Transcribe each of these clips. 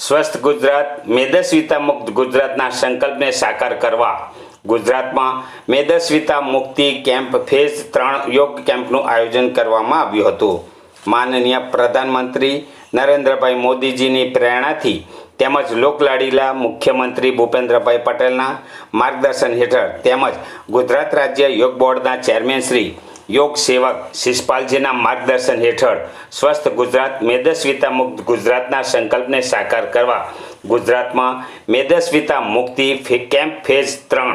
સ્વસ્થ ગુજરાત મેદસ્વીતા મુક્ત ગુજરાતના સંકલ્પને સાકાર કરવા ગુજરાતમાં મેદસ્વીતા મુક્તિ કેમ્પ ફેઝ 3 યોગ કેમ્પનું આયોજન કરવામાં આવ્યું હતું। માનનીય પ્રધાનમંત્રી નરેન્દ્રભાઈ મોદીજીની પ્રેરણાથી તેમજ લોકલાડીલા મુખ્યમંત્રી ભૂપેન્દ્રભાઈ પટેલના માર્ગદર્શન હેઠળ તેમજ ગુજરાત રાજ્ય યોગ બોર્ડના ચેરમેન શ્રી યોગ સેવક શિષપાલજીના માર્ગદર્શન હેઠળ સ્વસ્થ ગુજરાત મેદસ્વીતા મુક્ત ગુજરાતના સંકલ્પને સાકાર કરવા ગુજરાતમાં મેદસ્વીતા મુક્તિ કેમ્પ ફેઝ 3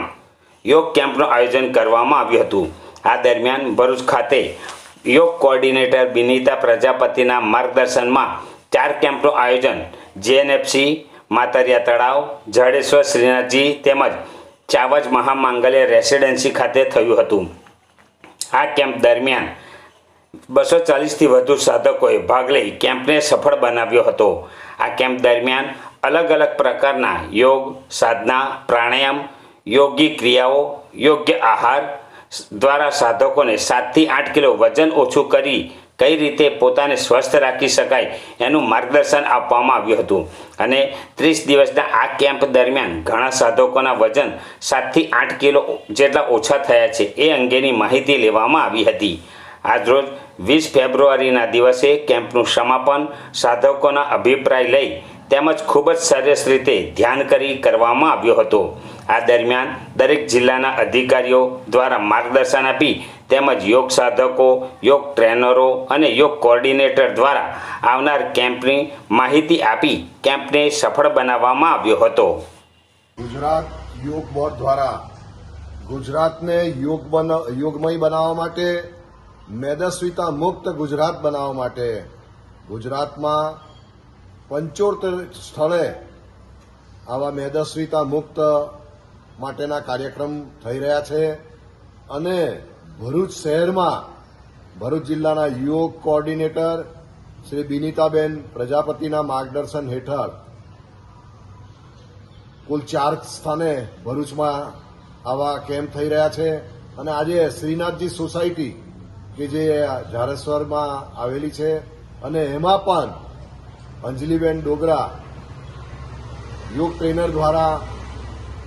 યોગ કેમ્પનું આયોજન કરવામાં આવ્યું હતું। આ દરમિયાન ભરૂચ ખાતે યોગ કોઓર્ડિનેટર બિનીતા પ્રજાપતિના માર્ગદર્શનમાં 4 કેમ્પનું આયોજન જેએનએફસી માતરિયા તળાવ જડેશ્વર શ્રીનાથજી તેમજ ચાવજ મહામાંગલ્ય રેસિડેન્સી ખાતે થયું હતું। આ કેમ્પ દરમિયાન 240થી વધુ સાધકોએ ભાગ લઈ કેમ્પને સફળ બનાવ્યો હતો। આ કેમ્પ દરમિયાન અલગ અલગ પ્રકારના યોગ સાધના પ્રાણાયામ યોગી ક્રિયાઓ યોગ્ય આહાર દ્વારા સાધકોને 7 થી 8 કિલો વજન ઓછું કરી કઈ રીતે પોતાને સ્વસ્થ રાખી શકાય એનું માર્ગદર્શન આપવામાં આવ્યું હતું અને 30 દિવસના આ કેમ્પ દરમિયાન ઘણા સાધકોના વજન 7 થી 8 કિલો જેટલા ઓછા થયા છે એ અંગેની માહિતી લેવામાં આવી હતી। આજરોજ 20 ફેબ્રુઆરીના દિવસે કેમ્પનું સમાપન સાધકોના અભિપ્રાય લઈ તેમજ ખૂબ જ સરસ રીતે ધ્યાન કરી કરવામાં આવ્યો હતો। આ દરમિયાન દરેક જિલ્લાના અધિકારીઓ દ્વારા માર્ગદર્શન આપી તેમજ યોગ સાધકો યોગ ટ્રેનરો અને યોગ કોઓર્ડિનેટર દ્વારા આવનાર કેમ્પની માહિતી આપી કેમ્પને સફળ બનાવવામાં આવ્યો હતો। ગુજરાત યોગ બોર્ડ દ્વારા ગુજરાતને યોગમય બનાવવા માટે મેદસ્વીતા મુક્ત ગુજરાત બનાવવા માટે ગુજરાતમાં 75 સ્થળે આવા મેદસ્વીતા મુક્ત માટેના કાર્યક્રમ થઈ રહ્યા છે અને ભરૂચ શહેરમાં ભરૂચ જિલ્લાના યોગ કોઓર્ડિનેટર શ્રી બિનીતાબેન પ્રજાપતિના માર્ગદર્શન હેઠળ કુલ 4 સ્થાને ભરૂચમાં આવા કેમ્પ થઈ રહ્યા છે અને આજે શ્રીનાથજી સોસાયટી કે જે ઝારેશ્વરમાં આવેલી છે અને એમાં પણ અંજલિબેન ડોગરા યોગ ટ્રેનર દ્વારા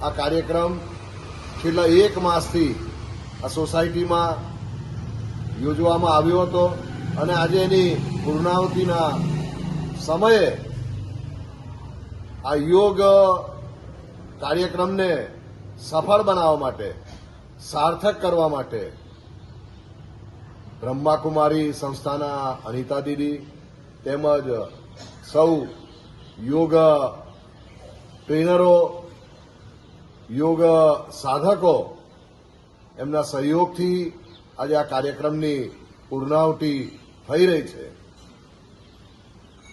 આ કાર્યક્રમ છેલ્લા 1 માસથી આ સોસાયટીમાં યોજવામાં આવ્યો હતો અને આજે એની પૂર્ણાહુતિના સમયે આ યોગ કાર્યક્રમને સફળ બનાવવા માટે સાર્થક કરવા માટે બ્રહ્માકુમારી સંસ્થાના અનિતા દીદી તેમજ સૌ યોગ ટ્રેનરો યોગ સાધકો એમના સહયોગથી આજે આ કાર્યક્રમની પૂર્ણાહુતિ થઈ રહી છે।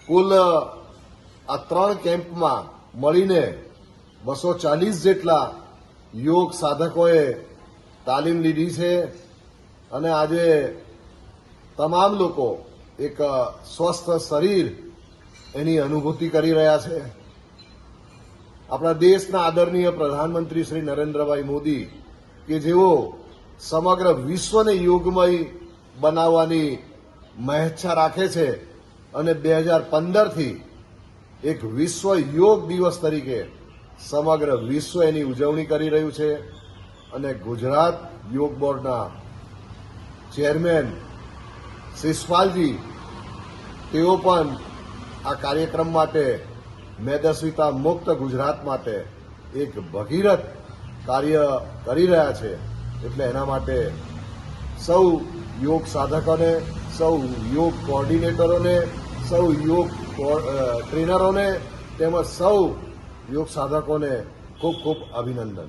કુલ આ 3 કેમ્પમાં મળીને 240 જેટલા યોગ સાધકોએ તાલીમ લીધી છે અને આજે તમામ લોકો એક સ્વસ્થ શરીર એની અનુભૂતિ કરી રહ્યા છે। આપણા દેશના આદરણીય પ્રધાનમંત્રી શ્રી નરેન્દ્રભાઈ મોદી કે જેઓ સમગ્ર વિશ્વને યોગમય બનાવવાની મહેચ્છા રાખે છે અને 2015થી એક વિશ્વ યોગ દિવસ તરીકે સમગ્ર વિશ્વ એની ઉજવણી કરી રહ્યું છે અને ગુજરાત યોગ બોર્ડના ચેરમેન શિષપાલજી તેઓ પણ આ કાર્યક્રમ માટે મેદસ્વીતા મુક્ત ગુજરાત માટે એક ભગીરથ કાર્ય કરી રહ્યા છે એટલે એના માટે સૌ યોગ સાધકોને સૌ યોગ કોઓર્ડિનેટરોને સૌ યોગ ટ્રેનરોને તેમજ સૌ યોગ સાધકોને ખૂબ ખૂબ અભિનંદન।